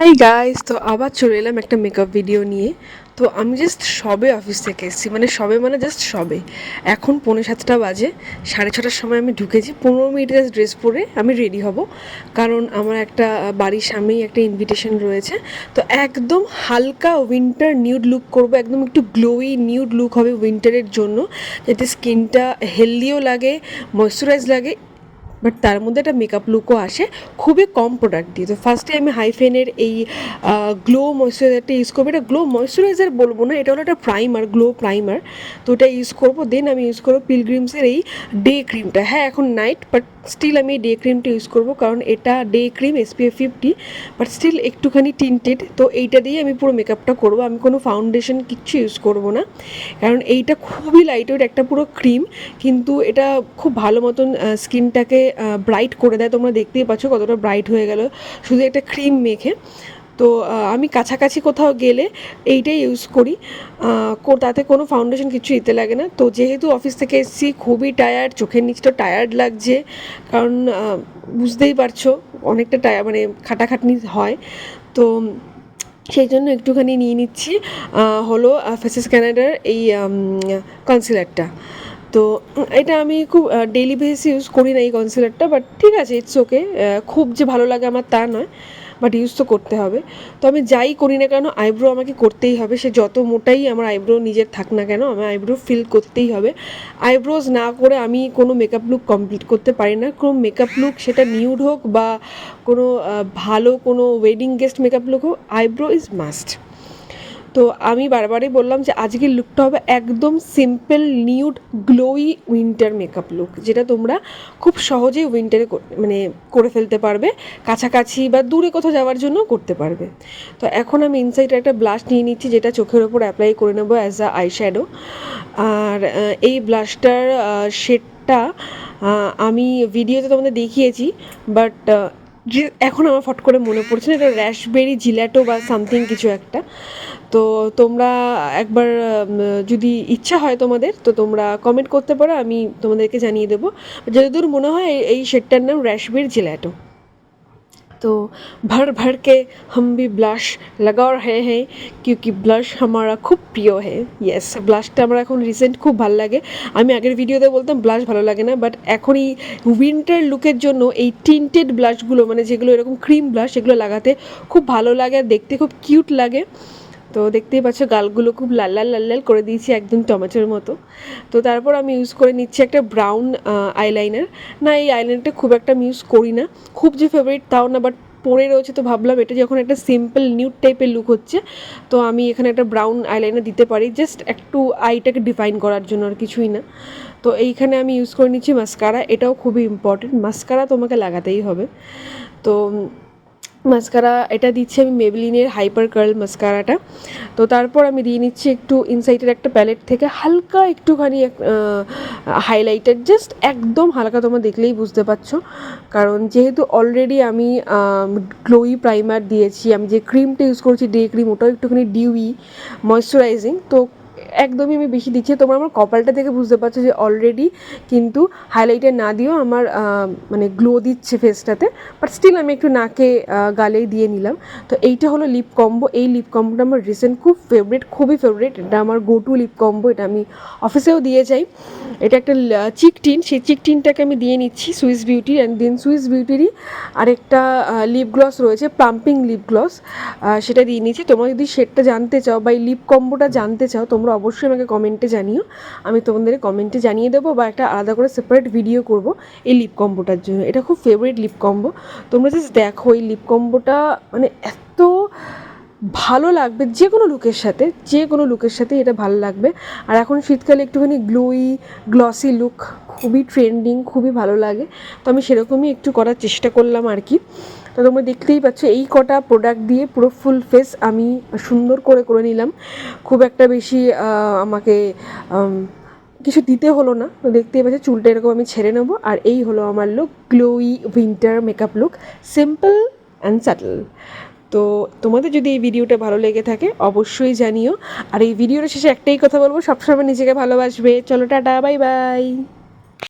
Hi guys, তো আবার চলে এলাম একটা মেকআপ ভিডিও নিয়ে। তো আমি জাস্ট সবে অফিস থেকে এসেছি, মানে জাস্ট সবে। এখন 6:45 বাজে, 6:30টার সময় আমি ঢুকেছি। 15 মিনিট জাস্ট ড্রেস পরে আমি রেডি হব, কারণ আমার একটা বাড়ির সামনেই একটা ইনভিটেশন রয়েছে। তো একদম হালকা উইন্টার নিউড লুক করব, একদম একটু গ্লোই নিউড লুক হবে উইন্টারের জন্য, যাতে স্কিনটা হেলদিও লাগে, ময়শ্চারাইজ লাগে, বাট তার মধ্যে একটা মেকআপ লুকও আসে খুবই কম প্রোডাক্ট দিয়ে। তো ফার্স্টে আমি হাইফেনের এই গ্লো ময়শ্চারাইজারটা ইউজ করবো। এটা গ্লো ময়শ্চারাইজার বলবো না, এটা হলো একটা প্রাইমার, গ্লো প্রাইমার। তো এটা ইউজ করবো। দেন আমি ইউজ করবো পিলগ্রিমসের এই ডে ক্রিমটা। হ্যাঁ, এখন নাইট, বাট স্টিল আমি এই ডে ক্রিমটা ইউজ করবো, কারণ এটা day cream SPF 50, but still একটুখানি টিন্টেড। তো এইটা দিয়ে আমি পুরো মেকআপটা করবো। আমি কোনো ফাউন্ডেশন কিচ্ছু ইউজ করবো না, কারণ এইটা খুবই লাইট ওয়েট একটা পুরো ক্রিম, কিন্তু এটা খুব ভালো মতন স্কিনটাকে ব্রাইট করে দেয়। তোমরা দেখতেই পাচ্ছ কতটা ব্রাইট হয়ে গেল শুধু একটা ক্রিম মেখে। তো আমি কাছাকাছি কোথাও গেলে এইটাই ইউজ করি, তাতে কোনো ফাউন্ডেশন কিছু দিতে লাগে না। তো যেহেতু অফিস থেকে এসেছি, খুবই টায়ার্ড, চোখের নিচটা টায়ার্ড লাগছে, কারণ বুঝতেই পারছো অনেকটা মানে খাটাখাটনি হয়। তো সেই জন্য একটুখানি নিয়ে নিচ্ছি হলো ফেসেস ক্যানাডার এই কনসিলারটা। তো এটা আমি খুব ডেইলি বেসিসে ইউজ করি না এই কনসিলারটা, বাট ঠিক আছে, ইটস ওকে। খুব যে ভালো লাগে আমার তা নয়, বাট ইউজ তো করতে হবে। তো আমি যাই করি না কেন, আইব্রো আমাকে করতেই হবে। সে যত মোটাই আমার আইব্রো নিজের থাক না কেন, আমার আইব্রো ফিল করতেই হবে। আইব্রোজ না করে আমি কোনো মেকআপ লুক কমপ্লিট করতে পারি না। কোনো মেকআপ লুক, সেটা নিউড হোক বা কোনো ভালো কোনো ওয়েডিং গেস্ট মেকআপ লুক হোক, আইব্রো ইজ মাস্ট। তো আমি বারবারই বললাম যে আজকের লুকটা হবে একদম simple nude glowy winter makeup look, যেটা তোমরা খুব সহজেই উইন্টারে মানে করে ফেলতে পারবে, কাছাকাছি বা দূরে কোথাও যাওয়ার জন্য করতে পারবে। তো এখন আমি ইনসাইডে একটা ব্লাশ নিয়ে নিচ্ছি, যেটা চোখের ওপর অ্যাপ্লাই করে নেবো অ্যাজ আ আইশ্যাডো। আর এই ব্লাশটার শেডটা আমি ভিডিওতে তোমাদের দেখিয়েছি, বাট যে এখন আমার ফট করে মনে পড়ছে না, এটা র্যাশবেরি জিল্যাটো বা সামথিং কিছু একটা। তো তোমরা একবার যদি ইচ্ছা হয় তোমাদের, তো তোমরা কমেন্ট করতে পারো, আমি তোমাদেরকে জানিয়ে দেবো। যতদূর মনে হয় এই শেডটার নাম র্যাশবেরি জিল্যাটো। तो भर भर के हम भी ব্লাশ লাগা रहे हैं, क्योंकि ব্লাশ हमारा খুব প্রিয় है। ইয়েস, ব্লাশটা আমার এখন রিসেন্ট খুব ভালো লাগে। আমি আগের ভিডিওতে বলতাম ব্লাশ ভালো লাগে না, বাট এখন এই উইন্টার লুকের জন্য এই টিন্টেড ব্লাশগুলো, মানে যেগুলো এরকম ক্রিম ব্লাশ, সেগুলো লাগাতে খুব ভালো লাগে আর দেখতে খুব কিউট লাগে। তো দেখতেই পাচ্ছ গালগুলো খুব লাল লাল লাল লাল করে দিয়েছি, একদম টমেটোর মতো। তো তারপর আমি ইউজ করে নিচ্ছি একটা ব্রাউন আইলাইনার। না, এই আইলাইনারটা খুব একটা আমি ইউজ করি না, খুব যে ফেভারিট তাও না, বাট পরে রয়েছে তো ভাবলাম এটা যখন একটা সিম্পল নিউড টাইপের লুক হচ্ছে, তো আমি এখানে একটা ব্রাউন আইলাইনার দিতে পারি, জাস্ট একটু আইটাকে ডিফাইন করার জন্য, আর কিছুই না। তো এইখানে আমি ইউজ করে নিচ্ছি মাস্কারা। এটাও খুবই ইম্পর্টেন্ট, মাস্কারা তোমাকে লাগাতেই হবে। তো মাস্কারা এটা দিচ্ছি আমি মেবলিনের হাইপার কার্ল মাস্কারাটা। তো তারপর আমি দিয়ে নিচ্ছি একটু ইনসাইটের একটা প্যালেট থেকে হালকা একটুখানি হাইলাইটার, জাস্ট একদম হালকা, তোমরা দেখলেই বুঝতে পারছো, কারণ যেহেতু অলরেডি আমি গ্লোই প্রাইমার দিয়েছি। আমি যে ক্রিমটা ইউজ করছি ডে ক্রিম, ওটাও একটুখানি ডিউই ময়শ্চারাইজিং, তো একদমই আমি বেশি দিচ্ছি। তোমরা আমার কপালটা দেখে বুঝতে পারছো যে অলরেডি কিন্তু হাইলাইটার না দিয়েও আমার মানে গ্লো দিচ্ছে ফেসটাতে, বাট স্টিল আমি একটু নাকে গালেই দিয়ে নিলাম। তো এইটা হলো লিপ কম্বো। এই লিপ কম্বোটা আমার রিসেন্ট খুব ফেভারিট, খুবই ফেভারিট। এটা আমার গো টু লিপ কম্বো, এটা আমি অফিসেও দিয়ে যাই। এটা একটা চিক টিন, সেই চিক টিনটাকে আমি দিয়ে নিচ্ছি সুইস বিউটির। অ্যান্ড দেন সুইস বিউটিরই আরেকটা লিপ গ্লস রয়েছে, প্লাম্পিং লিপ গ্লস, সেটা দিয়ে নিচ্ছি। তোমরা যদি শেডটা জানতে চাও বা এই লিপ কম্বোটা জানতে চাও, তোমরা অবশ্যই আমাকে কমেন্টে জানিও, আমি তোমাদের কমেন্টে জানিয়ে দেবো, বা একটা আলাদা করে সেপারেট ভিডিও করব এই লিপ কম্বোটার জন্য। এটা খুব ফেভারিট লিপ কম্বো। তোমরা জাস্ট দেখো এই লিপ কম্বোটা, মানে এত ভালো লাগবে যে কোনো লুকের সাথে, যে কোনো লুকের সাথে এটা ভালো লাগবে। আর এখন শীতকালে একটুখানি গ্লোই গ্লসি লুক খুবই ট্রেন্ডিং, খুবই ভালো লাগে। তো আমি সেরকমই একটু করার চেষ্টা করলাম আর কি। তো তোমরা দেখতেই পাচ্ছ এই কটা প্রোডাক্ট দিয়ে পুরো ফুল ফেস আমি সুন্দর করে করে নিলাম। খুব একটা বেশি আমাকে কিছু দিতে হলো না। তো দেখতেই পাচ্ছি চুলটা এরকম আমি ছেড়ে নেবো, আর এই হলো আমার look, glowy winter makeup look, simple and subtle. তো তোমাদের যদি এই ভিডিওটা ভালো লেগে থাকে অবশ্যই জানিও। আর এই ভিডিওর শেষে একটাই কথা বলবো, সবসময় নিজেকে ভালোবাসবে। চলো টাটা, বাই বাই।